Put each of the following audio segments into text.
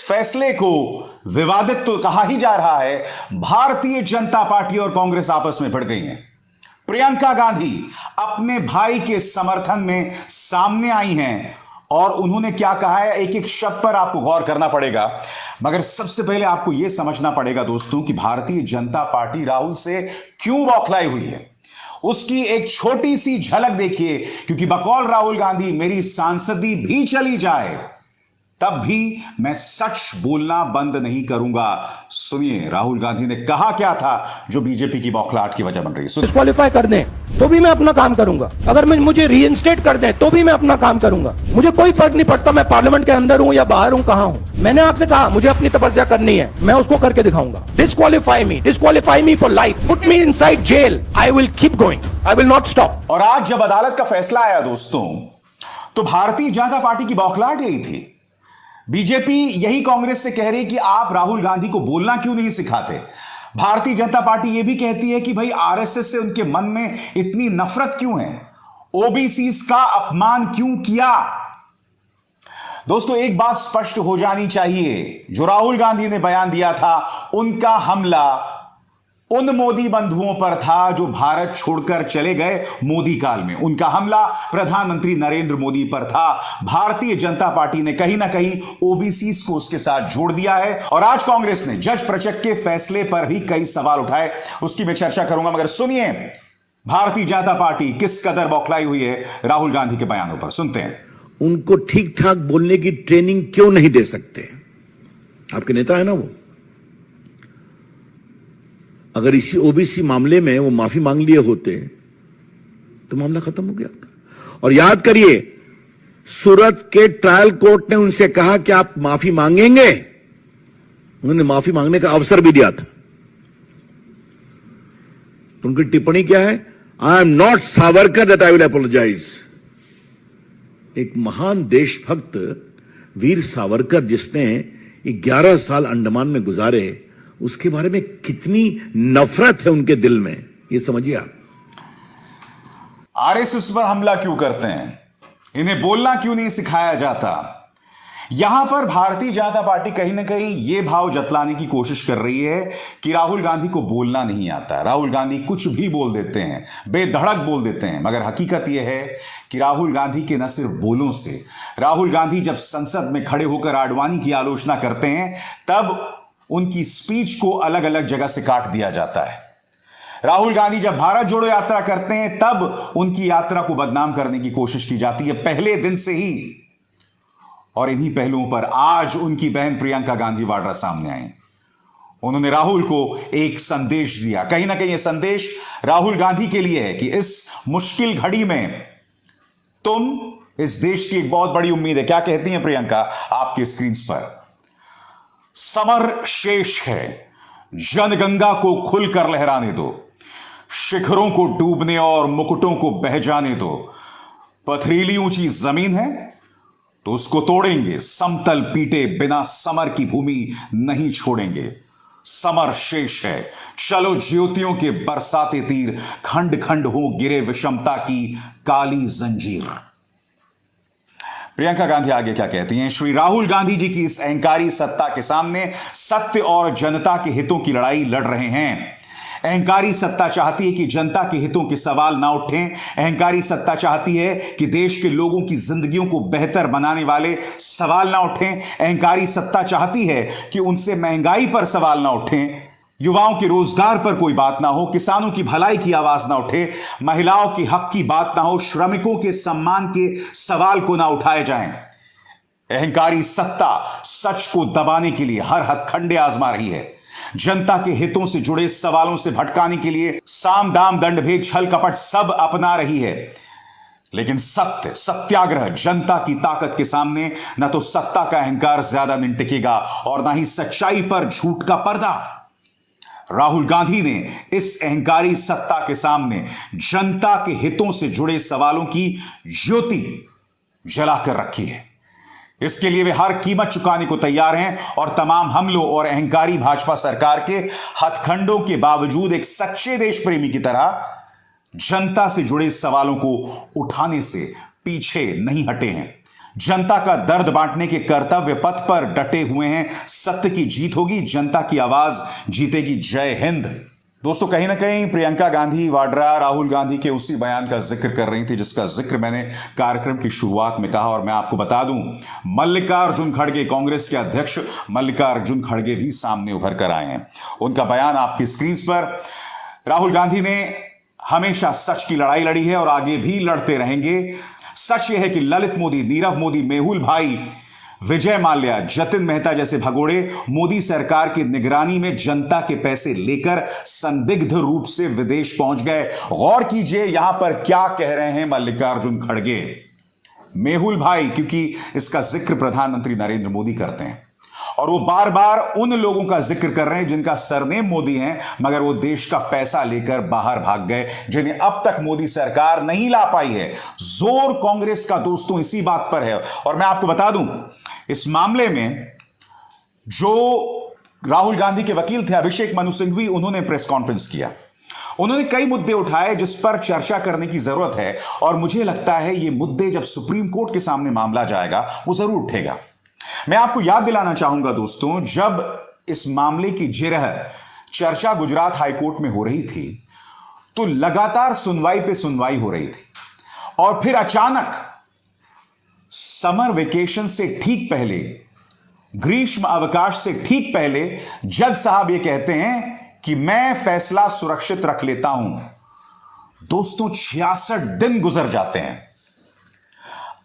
फैसले को विवादित तो कहा ही जा रहा है। भारतीय जनता पार्टी और कांग्रेस आपस में भिड़ गई हैं। प्रियंका गांधी अपने भाई के समर्थन में सामने आई हैं और उन्होंने क्या कहा है, एक एक शब्द पर आपको गौर करना पड़ेगा। मगर सबसे पहले आपको यह समझना पड़ेगा दोस्तों कि भारतीय जनता पार्टी राहुल से क्यों बौखलाई हुई है। उसकी एक छोटी सी झलक देखिए, क्योंकि बकौल राहुल गांधी मेरी सांसदी भी चली जाए तब भी मैं सच बोलना बंद नहीं करूंगा। सुनिए राहुल गांधी ने कहा क्या था जो बीजेपी की बौखलाहट की वजह बन रही है। डिस्क्वालीफाई कर दें तो भी मैं अपना काम करूंगा, अगर मुझे रीइंस्टेट कर दें तो भी मैं अपना काम करूंगा। मुझे कोई फर्क नहीं पड़ता मैं पार्लियामेंट के अंदर हूं या बाहर हूं, कहां हूं। मैंने आपसे कहा मुझे अपनी तपस्या करनी है, मैं उसको करके दिखाऊंगा। Disqualify me for life, put me inside jail, I will keep going, I will not stop. और आज जब अदालत का फैसला आया दोस्तों, तो भारतीय जनता पार्टी की बौखलाहट यही थी। बीजेपी यही कांग्रेस से कह रही कि आप राहुल गांधी को बोलना क्यों नहीं सिखाते। भारतीय जनता पार्टी यह भी कहती है कि भाई आरएसएस से उनके मन में इतनी नफरत क्यों है, ओबीसी का अपमान क्यों किया। दोस्तों एक बात स्पष्ट हो जानी चाहिए, जो राहुल गांधी ने बयान दिया था, उनका हमला उन मोदी बंधुओं पर था जो भारत छोड़कर चले गए मोदी काल में। उनका हमला प्रधानमंत्री नरेंद्र मोदी पर था। भारतीय जनता पार्टी ने कहीं ना कहीं ओबीसी को उसके साथ जोड़ दिया है। और आज कांग्रेस ने जज प्रचक के फैसले पर भी कई सवाल उठाए, उसकी मैं चर्चा करूंगा। मगर सुनिए भारतीय जनता पार्टी किस कदर बौखलाई हुई है राहुल गांधी के बयानों पर, सुनते हैं। उनको ठीक ठाक बोलने की ट्रेनिंग क्यों नहीं दे सकते? आपके नेता है ना वो। अगर इसी ओबीसी मामले में वो माफी मांग लिए होते तो मामला खत्म हो गया था। और याद करिए, सूरत के ट्रायल कोर्ट ने उनसे कहा कि आप माफी मांगेंगे, उन्होंने माफी मांगने का अवसर भी दिया था। तो उनकी टिप्पणी क्या है? I am not Savarkar that I will apologize. एक महान देशभक्त वीर सावरकर जिसने 11 साल अंडमान में गुजारे, उसके बारे में कितनी नफरत है उनके दिल में, ये समझिए आप। आरएसएस पर हमला क्यों करते हैं, इन्हें बोलना क्यों नहीं सिखाया जाता। यहां पर भारतीय जनता पार्टी कहीं ना कहीं यह भाव जतलाने की कोशिश कर रही है कि राहुल गांधी को बोलना नहीं आता। राहुल गांधी कुछ भी बोल देते हैं, बेधड़क बोल देते हैं। मगर हकीकत यह है कि राहुल गांधी के न सिर्फ बोलों से, राहुल गांधी जब संसद में खड़े होकर आडवाणी की आलोचना करते हैं तब उनकी स्पीच को अलग अलग जगह से काट दिया जाता है। राहुल गांधी जब भारत जोड़ो यात्रा करते हैं तब उनकी यात्रा को बदनाम करने की कोशिश की जाती है, पहले दिन से ही। और इन्हीं पहलुओं पर आज उनकी बहन प्रियंका गांधी वाड्रा सामने आई। उन्होंने राहुल को एक संदेश दिया। कहीं ना कहीं यह संदेश राहुल गांधी के लिए है कि इस मुश्किल घड़ी में तुम इस देश की एक बहुत बड़ी उम्मीद है। क्या कहती हैं प्रियंका आपके स्क्रीन पर? समर शेष है, जनगंगा को खुलकर लहराने दो, शिखरों को डूबने और मुकुटों को बह जाने दो। पथरीली ऊंची जमीन है तो उसको तोड़ेंगे, समतल पीटे बिना समर की भूमि नहीं छोड़ेंगे। समर शेष है, चलो ज्योतियों के बरसाते तीर, खंड खंड हो गिरे विषमता की काली जंजीर। प्रियंका गांधी आगे क्या कहती हैं? श्री राहुल गांधी जी की इस अहंकारी सत्ता के सामने सत्य और जनता के हितों की लड़ाई लड़ रहे हैं। अहंकारी सत्ता चाहती है कि जनता के हितों के सवाल ना उठें। अहंकारी सत्ता चाहती है कि देश के लोगों की जिंदगियों को बेहतर बनाने वाले सवाल ना उठें। अहंकारी सत्ता चाहती है कि उनसे महंगाई पर सवाल ना उठें, युवाओं के रोजगार पर कोई बात ना हो, किसानों की भलाई की आवाज ना उठे, महिलाओं के हक की बात ना हो, श्रमिकों के सम्मान के सवाल को ना उठाए जाएं। अहंकारी सत्ता सच को दबाने के लिए हर हथकंडे आजमा रही है। जनता के हितों से जुड़े सवालों से भटकाने के लिए साम दाम दंड भेद छल कपट सब अपना रही है। लेकिन सत्य, सत्याग्रह, जनता की ताकत के सामने न तो सत्ता का अहंकार ज्यादा दिन टिकेगा और ना ही सच्चाई पर झूठ का पर्दा। राहुल गांधी ने इस अहंकारी सत्ता के सामने जनता के हितों से जुड़े सवालों की ज्योति जलाकर रखी है। इसके लिए वे हर कीमत चुकाने को तैयार हैं और तमाम हमलों और अहंकारी भाजपा सरकार के हथखंडों के बावजूद एक सच्चे देश प्रेमी की तरह जनता से जुड़े सवालों को उठाने से पीछे नहीं हटे हैं। जनता का दर्द बांटने के कर्तव्य पथ पर डटे हुए हैं। सत्य की जीत होगी, जनता की आवाज जीतेगी। जय हिंद। दोस्तों, कहीं ना कहीं प्रियंका गांधी वाड्रा राहुल गांधी के उसी बयान का जिक्र कर रही थी जिसका जिक्र मैंने कार्यक्रम की शुरुआत में कहा। और मैं आपको बता दूं, मल्लिकार्जुन खड़गे, कांग्रेस के अध्यक्ष मल्लिकार्जुन खड़गे भी सामने उभर कर आए हैं। उनका बयान आपकी स्क्रीन पर। राहुल गांधी ने हमेशा सच की लड़ाई लड़ी है और आगे भी लड़ते रहेंगे। सच यह है कि ललित मोदी, नीरव मोदी, मेहुल भाई, विजय माल्या, जतिन मेहता जैसे भगोड़े मोदी सरकार की निगरानी में जनता के पैसे लेकर संदिग्ध रूप से विदेश पहुंच गए। गौर कीजिए यहां पर क्या कह रहे हैं मल्लिकार्जुन खड़गे। मेहुल भाई, क्योंकि इसका जिक्र प्रधानमंत्री नरेंद्र मोदी करते हैं और वो बार बार उन लोगों का जिक्र कर रहे हैं जिनका सरनेम मोदी है, मगर वो देश का पैसा लेकर बाहर भाग गए, जिन्हें अब तक मोदी सरकार नहीं ला पाई है। जोर कांग्रेस का दोस्तों इसी बात पर है। और मैं आपको बता दूं, इस मामले में जो राहुल गांधी के वकील थे अभिषेक मनु सिंघवी, उन्होंने प्रेस कॉन्फ्रेंस किया। उन्होंने कई मुद्दे उठाए जिस पर चर्चा करने की जरूरत है और मुझे लगता है ये मुद्दे जब सुप्रीम कोर्ट के सामने मामला जाएगा वो जरूर उठेगा। मैं आपको याद दिलाना चाहूंगा दोस्तों, जब इस मामले की जिरह चर्चा गुजरात हाईकोर्ट में हो रही थी तो लगातार सुनवाई पे सुनवाई हो रही थी और फिर अचानक समर वेकेशन से ठीक पहले, ग्रीष्म अवकाश से ठीक पहले जज साहब ये कहते हैं कि मैं फैसला सुरक्षित रख लेता हूं। दोस्तों, 66 दिन गुजर जाते हैं।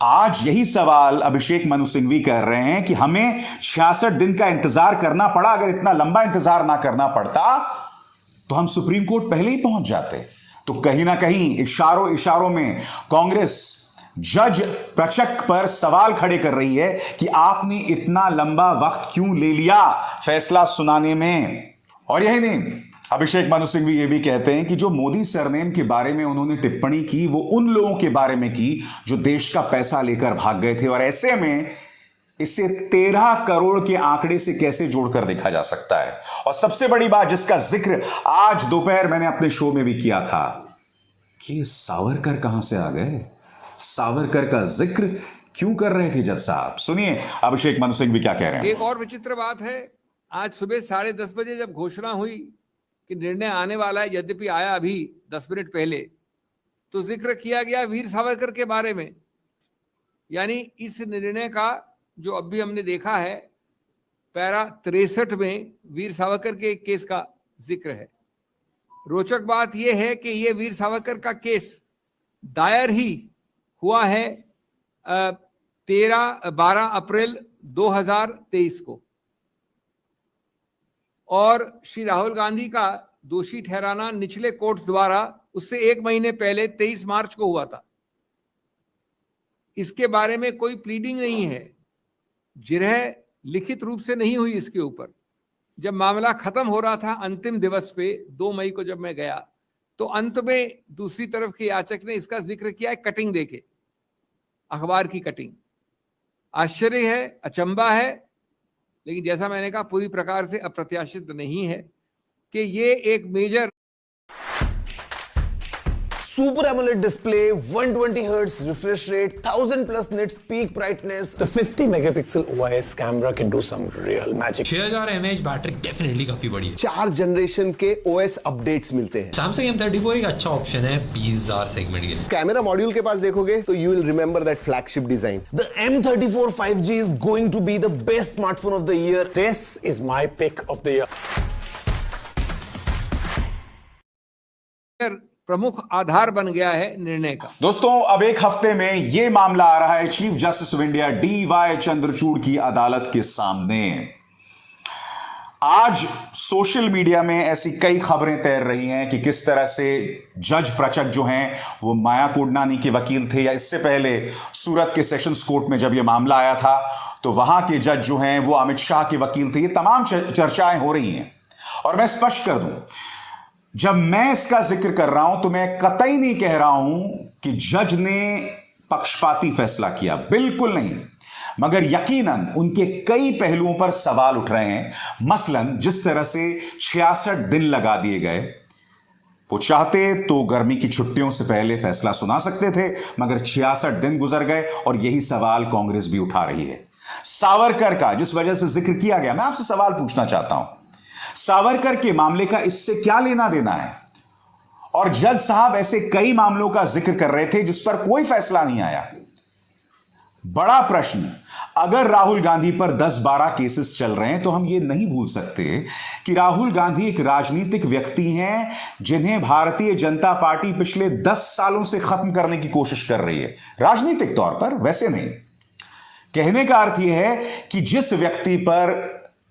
आज यही सवाल अभिषेक मनु सिंघवी कर रहे हैं कि हमें 66 दिन का इंतजार करना पड़ा। अगर इतना लंबा इंतजार ना करना पड़ता तो हम सुप्रीम कोर्ट पहले ही पहुंच जाते। तो कहीं ना कहीं इशारों इशारों में कांग्रेस जज प्रचक पर सवाल खड़े कर रही है कि आपने इतना लंबा वक्त क्यों ले लिया फैसला सुनाने में। और यही नहीं, अभिषेक मनु सिंघवी ये भी कहते हैं कि जो मोदी सरनेम के बारे में उन्होंने टिप्पणी की वो उन लोगों के बारे में की जो देश का पैसा लेकर भाग गए थे, और ऐसे में इसे 13 करोड़ के आंकड़े से कैसे जोड़कर देखा जा सकता है। और सबसे बड़ी बात जिसका जिक्र आज दोपहर मैंने अपने शो में भी किया था कि सावरकर कहां से आ गए, सावरकर का जिक्र क्यों कर रहे थे जज साहब। सुनिए अभिषेक मनु सिंघवी क्या कह रहे हैं। एक और विचित्र बात है, आज सुबह 10:30 बजे जब घोषणा हुई कि निर्णय आने वाला है, यद्यपि आया अभी 10 मिनट पहले, तो जिक्र किया गया वीर सावरकर के बारे में। यानी इस निर्णय का जो अभी हमने देखा है, पैरा 63 में वीर सावरकर के एक केस का जिक्र है। रोचक बात यह है कि यह वीर सावरकर का केस दायर ही हुआ है 12 अप्रैल 2023 को, और श्री राहुल गांधी का दोषी ठहराना निचले कोर्ट द्वारा उससे 1 महीने पहले 23 मार्च को हुआ था। इसके बारे में कोई प्लीडिंग नहीं है, जिरह लिखित रूप से नहीं हुई इसके ऊपर। जब मामला खत्म हो रहा था अंतिम दिवस पे 2 मई को जब मैं गया, तो अंत में दूसरी तरफ के याचक ने इसका जिक्र किया है कटिंग देके, अखबार की कटिंग। आश्चर्य है, अचंबा है, लेकिन जैसा मैंने कहा पूरी प्रकार से अप्रत्याशित नहीं है कि ये एक major Super AMOLED display, 120 Hz refresh rate, 1000 plus nits peak brightness. The 50 megapixel OIS camera can do some real magic. 6000 mAh battery definitely काफी बड़ी है। 4 जनरेशन के OS अपडेट्स मिलते हैं। Samsung M34 एक अच्छा ऑप्शन है 20000 सेगमेंट के लिए। कैमरा मॉड्यूल के पास देखोगे तो you will remember that flagship design. The M34 5G is going to be the best smartphone of the year. This is my pick of the year. प्रमुख आधार बन गया है निर्णय का। दोस्तों, अब एक हफ्ते में यह मामला आ रहा है chief justice of India DY Chandrachud की अदालत के सामने। आज सोशल मीडिया में ऐसी कई खबरें तैर रही हैं कि किस तरह से जज प्रचक जो हैं वो माया कोडनानी के वकील थे, या इससे पहले सूरत के सेशंस कोर्ट में जब यह मामला आया था तो वहां के जज जो हैं वो अमित शाह के वकील थे। ये तमाम चर्चाएं हो रही हैं। और मैं स्पष्ट कर दूं, जब मैं इसका जिक्र कर रहा हूं तो मैं कतई नहीं कह रहा हूं कि जज ने पक्षपाती फैसला किया, बिल्कुल नहीं, मगर यकीनन उनके कई पहलुओं पर सवाल उठ रहे हैं। मसलन जिस तरह से 66 दिन लगा दिए गए, वो चाहते तो गर्मी की छुट्टियों से पहले फैसला सुना सकते थे, मगर 66 दिन गुजर गए और यही सवाल कांग्रेस भी उठा रही है। सावरकर का जिस वजह से जिक्र किया गया, मैं आपसे सवाल पूछना चाहता हूं, सावरकर के मामले का इससे क्या लेना देना है? और जज साहब ऐसे कई मामलों का जिक्र कर रहे थे जिस पर कोई फैसला नहीं आया। बड़ा प्रश्न, अगर राहुल गांधी पर 10-12 केसेस चल रहे हैं तो हम ये नहीं भूल सकते कि राहुल गांधी एक राजनीतिक व्यक्ति हैं जिन्हें भारतीय जनता पार्टी पिछले 10 सालों से खत्म करने की कोशिश कर रही है, राजनीतिक तौर पर, वैसे नहीं। कहने का अर्थ यह है कि जिस व्यक्ति पर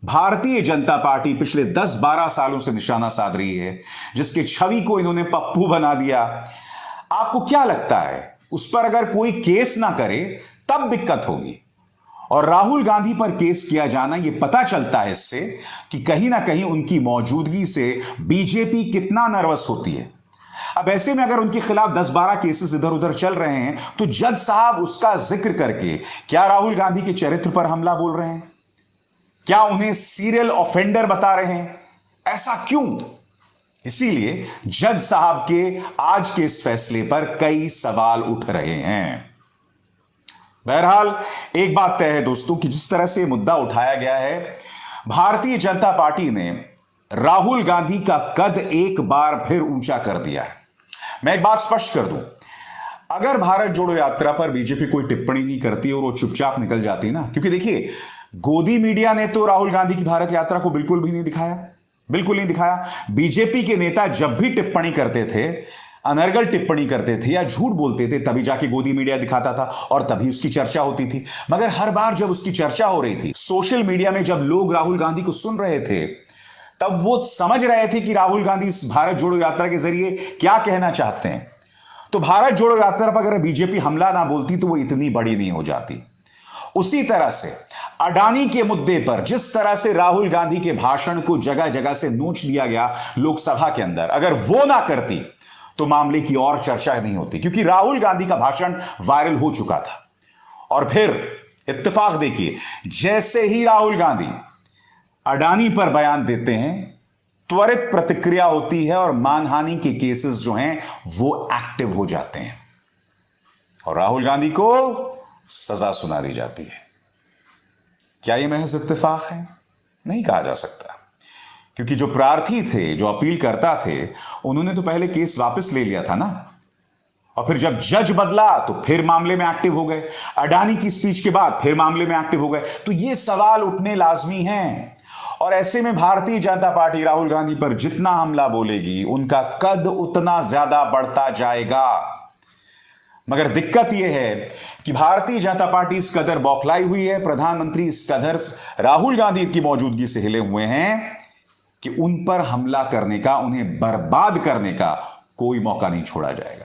भारतीय जनता पार्टी पिछले 10-12 सालों से निशाना साध रही है, जिसके छवि को इन्होंने पप्पू बना दिया, आपको क्या लगता है उस पर अगर कोई केस ना करे तब दिक्कत होगी? और राहुल गांधी पर केस किया जाना, यह पता चलता है इससे कि कहीं ना कहीं उनकी मौजूदगी से बीजेपी कितना नर्वस होती है। अब ऐसे में अगर उनके खिलाफ 10-12 केसेस इधर उधर चल रहे हैं तो जज साहब उसका जिक्र करके क्या राहुल गांधी के चरित्र पर हमला बोल रहे हैं? क्या उन्हें सीरियल ऑफेंडर बता रहे हैं? ऐसा क्यों? इसीलिए जज साहब के आज के इस फैसले पर कई सवाल उठ रहे हैं। बहरहाल एक बात तय है दोस्तों कि जिस तरह से मुद्दा उठाया गया है, भारतीय जनता पार्टी ने राहुल गांधी का कद एक बार फिर ऊंचा कर दिया है। मैं एक बात स्पष्ट कर दूं, अगर भारत जोड़ो यात्रा पर बीजेपी कोई टिप्पणी नहीं करती और वो चुपचाप निकल जाती ना, क्योंकि देखिए गोदी मीडिया ने तो राहुल गांधी की भारत यात्रा को बिल्कुल भी नहीं दिखाया, बिल्कुल नहीं दिखाया। बीजेपी के नेता जब भी टिप्पणी करते थे, अनर्गल टिप्पणी करते थे या झूठ बोलते थे, तभी जाके गोदी मीडिया दिखाता था और तभी उसकी चर्चा होती थी। मगर हर बार जब उसकी चर्चा हो रही थी सोशल मीडिया में, जब लोग राहुल गांधी को सुन रहे थे, तब वो समझ रहे थे कि राहुल गांधी इस भारत जोड़ो यात्रा के जरिए क्या कहना चाहते हैं। तो भारत जोड़ो यात्रा पर अगर बीजेपी हमला ना बोलती तो वो इतनी बड़ी नहीं हो जाती। उसी तरह से अडानी के मुद्दे पर जिस तरह से राहुल गांधी के भाषण को जगह जगह से नोच लिया गया लोकसभा के अंदर, अगर वो ना करती तो मामले की और चर्चा नहीं होती, क्योंकि राहुल गांधी का भाषण वायरल हो चुका था। और फिर इत्तेफाक देखिए, जैसे ही राहुल गांधी अडानी पर बयान देते हैं, त्वरित प्रतिक्रिया होती है और मानहानि के केसेस जो हैं वो एक्टिव हो जाते हैं और राहुल गांधी को सजा सुना दी जाती है। क्या यह महज इत्तेफाक है? नहीं कहा जा सकता, क्योंकि जो प्रार्थी थे, जो अपील करता थे, उन्होंने तो पहले केस वापस ले लिया था ना, और फिर जब जज बदला तो फिर मामले में एक्टिव हो गए। अडानी की स्पीच के बाद फिर मामले में एक्टिव हो गए। तो ये सवाल उठने लाजमी हैं और ऐसे में भारतीय जनता पार्टी राहुल गांधी पर जितना हमला बोलेगी, उनका कद उतना ज्यादा बढ़ता जाएगा। मगर दिक्कत यह है कि भारतीय जनता पार्टी इस कदर बौखलाई हुई है, प्रधानमंत्री इस कदर राहुल गांधी की मौजूदगी से हिले हुए हैं कि उन पर हमला करने का, उन्हें बर्बाद करने का कोई मौका नहीं छोड़ा जाएगा।